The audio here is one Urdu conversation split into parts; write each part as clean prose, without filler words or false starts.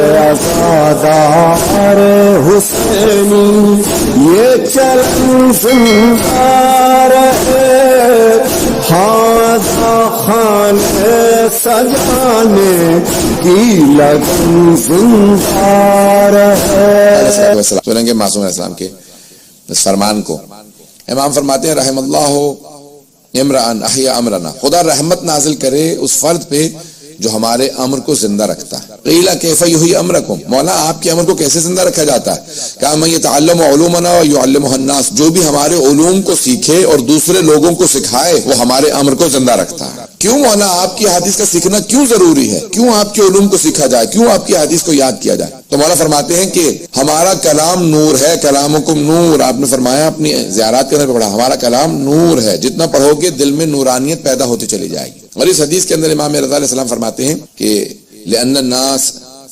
عزادار حسینی یہ چلن زندار ہے، ہاضا خان سجانے کی لگن زندار ہے۔ سنیں گے معصوم علیہ السلام کے اس فرمان کو۔ امام فرماتے ہیں رحم اللہ امرأن احیا امرنا، خدا رحمت نازل کرے اس فرد پہ جو ہمارے امر کو زندہ رکھتا ہے۔ قیل کیف یحیی امرکم، مولا آپ کے امر کو کیسے زندہ رکھا جاتا ہے؟ کہا من یتعلم علومنا ویعلمہ الناس، جو بھی ہمارے علوم کو سیکھے اور دوسرے لوگوں کو سکھائے وہ ہمارے امر کو زندہ رکھتا ہے۔ کیوں مولا آپ کی حدیث کا سیکھنا کیوں ضروری ہے؟ کیوں آپ کے علوم کو سیکھا جائے؟ کیوں آپ کی حدیث کو یاد کیا جائے؟ تو مولا فرماتے ہیں کہ ہمارا کلام نور ہے، کلامکم نور، آپ نے فرمایا اپنی زیارات کرنے پہ پڑھا، ہمارا کلام نور ہے، جتنا پڑھو گے دل میں نورانیت پیدا ہوتی چلی جائے گی۔ اور اس حدیث کے اندر امام رضا علیہ السلام فرماتے ہیں کہ لأن الناس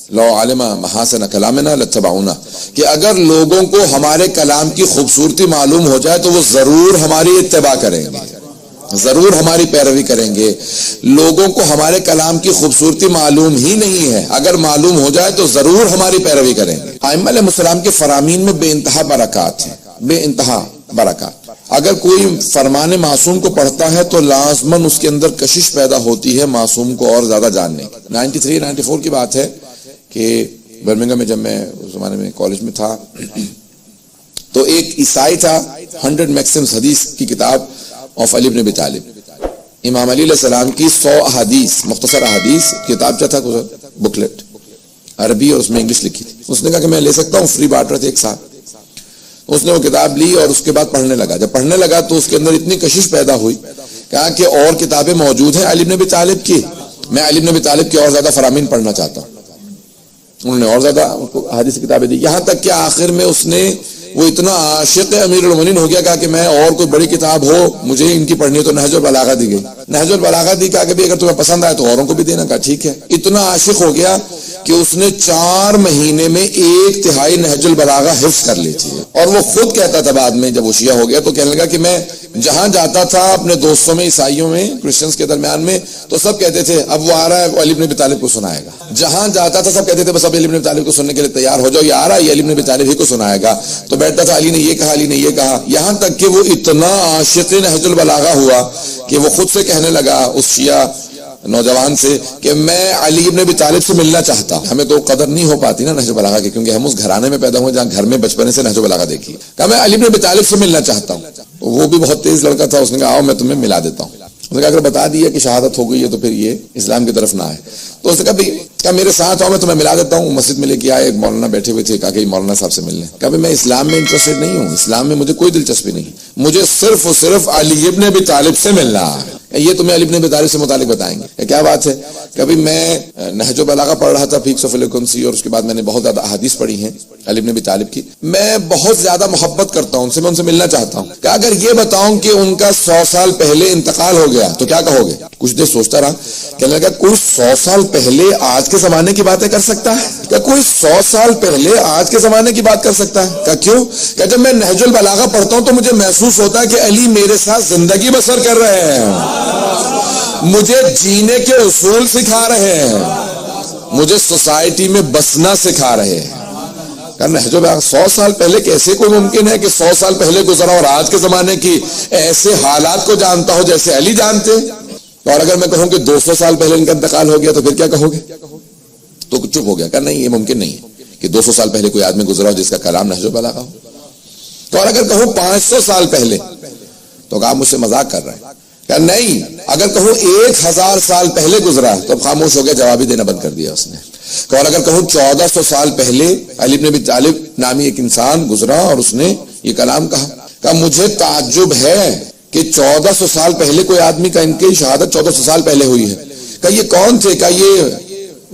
لو علم محاسن کلامنا لاتبعونا، کہ اگر لوگوں کو ہمارے کلام کی خوبصورتی معلوم ہو جائے تو وہ ضرور ہماری اتباع کریں گے، ضرور ہماری پیروی کریں گے۔ لوگوں کو ہمارے کلام کی خوبصورتی معلوم ہی نہیں ہے، اگر معلوم ہو جائے تو ضرور ہماری پیروی کریں گے۔ ائمہ علیہ السلام کے فرامین میں بے انتہا برکات ہیں، بے انتہا برکات۔ اگر کوئی فرمان معصوم کو پڑھتا ہے تو لازماً اس کے اندر کشش پیدا ہوتی ہے معصوم کو اور زیادہ جاننے کی۔ 93-94 کی بات ہے کہ برمنگھم میں جب میں اس زمانے میں کالج میں تھا تو ایک عیسائی تھا، 100 میکسمز حدیث کی کتاب آف علی بن ابی طالب، امام علی علیہ السلام کی 100 احادیث، مختصر احادیث کتاب کیا تھا، بکلیٹ عربی اور اس میں انگلش لکھی تھی۔ اس نے کہا کہ میں لے سکتا ہوں، فری بانٹ رہے تھے ایک ساتھ۔ اس نے وہ کتاب لی اور اس کے بعد پڑھنے لگا۔ جب پڑھنے لگا تو اس کے اندر اتنی کشش پیدا ہوئی، کہا کہ اور کتابیں موجود ہیں علی بن ابی طالب کی، میں علی بن ابی طالب کی اور زیادہ فرامین پڑھنا چاہتا ہوں۔ انہوں نے اور زیادہ حدیث کی کتابیں دی، یہاں تک کہ آخر میں اس نے وہ اتنا عاشق امیر المومنین ہو گیا، کہا کہ میں اور کوئی بڑی کتاب ہو مجھے ان کی پڑھنی ہے تو نہج البلاغہ دی گئی۔ نہج البلاغہ دی، کہا کہ اگر تمہیں پسند آئے تو اوروں کو بھی دینا، کہا ٹھیک ہے۔ اتنا عاشق ہو گیا کہ اس نے 4 مہینے میں 1/3 نہج البلاغہ حفظ کر لی تھی۔ اور وہ خود کہتا تھا بعد میں جب وہ شیعہ ہو گیا تو کہنے لگا کہ میں جہاں جاتا تھا اپنے دوستوں میں، عیسائیوں میں، کرسچنز کے درمیان میں، تو سب کہتے تھے اب وہ آ رہا ہے، وہ علی بن ابی طالب کو سنائے گا۔ جہاں جاتا تھا سب کہتے تھے بس اب علی بن ابی طالب کو سننے کے لیے تیار ہو جاؤ، یہ آ رہا ہے، یہ علی بن ابی طالب ہی کو سنائے گا۔ تو بیٹھتا تھا، علی نے یہ کہا، علی نے یہ کہا، یہاں تک کہ وہ اتنا عاشق نہج البلاغہ ہوا کہ وہ خود سے کہنے لگا اس شیعہ نوجوان سے کہ میں علی بن ابی طالب سے ملنا چاہتا ہوں۔ ہمیں تو قدر نہیں ہو پاتی نا نہج البلاغہ کی، کیونکہ ہم اس گھرانے میں پیدا ہوئے جہاں گھر میں بچپنے سے نہج البلاغہ دیکھی۔ کہا میں علی بن ابی طالب سے ملنا چاہتا ہوں۔ وہ بھی بہت تیز لڑکا تھا، اس نے کہا آؤ میں تمہیں ملا دیتا ہوں۔ اس نے کہا اگر بتا دیا کہ شہادت ہو گئی ہے تو پھر یہ اسلام کی طرف نہ آئے۔ تو اس نے کہا میرے ساتھ آؤ میں تمہیں ملا دیتا ہوں۔ مسجد میں لے کے آئے، ایک مولانا بیٹھے ہوئے تھے، کہا کہ مولانا صاحب سے ملنے۔ کہا میں اسلام میں انٹرسٹڈ نہیں ہوں، اسلام میں مجھے کوئی دلچسپی نہیں، مجھے صرف اور صرف علی بن ابی طالب سے ملنا ہے۔ یہ تمہیں علی بن ابی طالب سے متعلق بتائیں گے۔ کیا بات ہے؟ کبھی میں نہج البلاغہ پڑھ رہا تھا، فیکس آف الیکونسی، اور اس کے بعد میں نے بہت زیادہ احادیث پڑھی ہیں علی بن ابی طالب کی۔ میں بہت زیادہ محبت کرتا ہوں ان سے، میں ان سے ملنا چاہتا ہوں۔ کہ اگر یہ بتاؤں کہ ان کا 100 سال پہلے انتقال ہو گیا تو کیا کہو گے؟ کچھ دیر سوچتا رہا، کہنے لگا کوئی 100 سال پہلے آج کے زمانے کی باتیں کر سکتا ہے؟ کیا کوئی 100 سال پہلے آج کے زمانے کی بات کر سکتا ہے؟ کہا کیوں؟ کہ جب میں نہج البلاغہ پڑھتا ہوں تو مجھے محسوس ہوتا ہے کہ علی میرے ساتھ زندگی بسر کر رہے ہیں، مجھے جینے کے اصول سکھا رہے ہیں، مجھے سوسائٹی میں بسنا سکھا رہے ہیں۔ نہج البلاغہ 100 سال پہلے کیسے کوئی ممکن ہے کہ 100 سال پہلے گزرا اور آج کے زمانے کی ایسے حالات کو جانتا ہو جیسے علی جانتے؟ اور اگر میں کہوں کہ 200 سال پہلے ان کا انتقال ہو گیا تو پھر کیا کہو گے؟ تو چپ ہو گیا، کہ نہیں یہ ممکن نہیں ہے کہ 200 سال پہلے کوئی آدمی گزرا ہو جس کا کلام نہج البلاغہ ہو۔ تو اور اگر کہوں 500 سال پہلے تو آپ مجھ سے مذاق کر رہے ہیں۔ کہ نہیں، اگر کہوں 1000 سال پہلے گزرا تو اب خاموش ہو گیا، جواب ہی دینا بند کر دیا اس نے۔ اور اگر کہوں 1400 سال پہلے علی بن ابی طالب نامی ایک انسان گزرا اور اس نے یہ کلام کہا، کہ مجھے تعجب ہے کہ 1400 سال پہلے کوئی آدمی کا ان کی شہادت 1400 سال پہلے ہوئی ہے۔ کہ یہ کون تھے؟ کہ یہ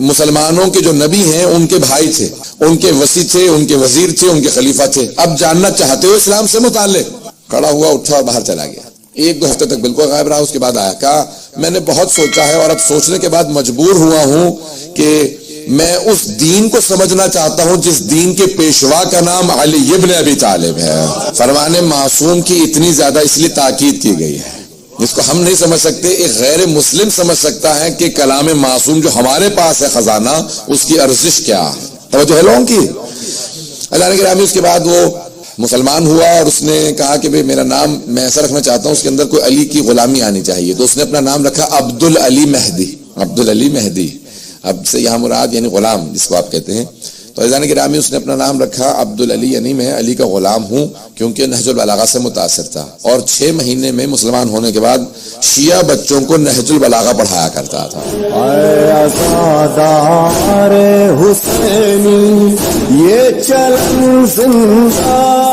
مسلمانوں کے جو نبی ہیں ان کے بھائی تھے، ان کے وصی تھے، ان کے وزیر تھے، ان کے خلیفہ تھے۔ اب جاننا چاہتے ہو اسلام سے متعلق؟ کھڑا ہوا، اٹھا اور باہر چلا گیا۔ 1-2 ہفتے تک بالکل غائب رہا، اس کے بعد آیا، کہا میں نے بہت سوچا ہے اور اب سوچنے کے بعد مجبور ہوا ہوں کہ میں اس دین کو سمجھنا چاہتا ہوں جس دین کے پیشوا کا نام علی بن ابی طالب ہے۔ فرمان معصوم کی اتنی زیادہ اس لیے تاکید کی گئی ہے جس کو ہم نہیں سمجھ سکتے ایک غیر مسلم سمجھ سکتا ہے کہ کلام معصوم جو ہمارے پاس ہے خزانہ اس کی ارزش کیا ہے. توجہ ہے لوگوں کی. اللہ نے گرامی اس کے بعد وہ مسلمان ہوا اور اس نے کہا کہ بھئی میرا نام میں ایسا رکھنا چاہتا ہوں اس کے اندر کوئی علی کی غلامی آنی چاہیے. تو اس نے اپنا نام رکھا عبد العلی مہدی. عبد العلی مہدی اب سے یہاں مراد یعنی غلام جس کو آپ کہتے ہیں. تو عزیزان گرامی اس نے اپنا نام رکھا عبد العلی یعنی میں علی کا غلام ہوں کیونکہ نہج البلاغہ سے متاثر تھا اور 6 مہینے میں مسلمان ہونے کے بعد شیعہ بچوں کو نہج البلاغہ پڑھایا کرتا تھا. اے عزادار حسینی یہ چلن زندہ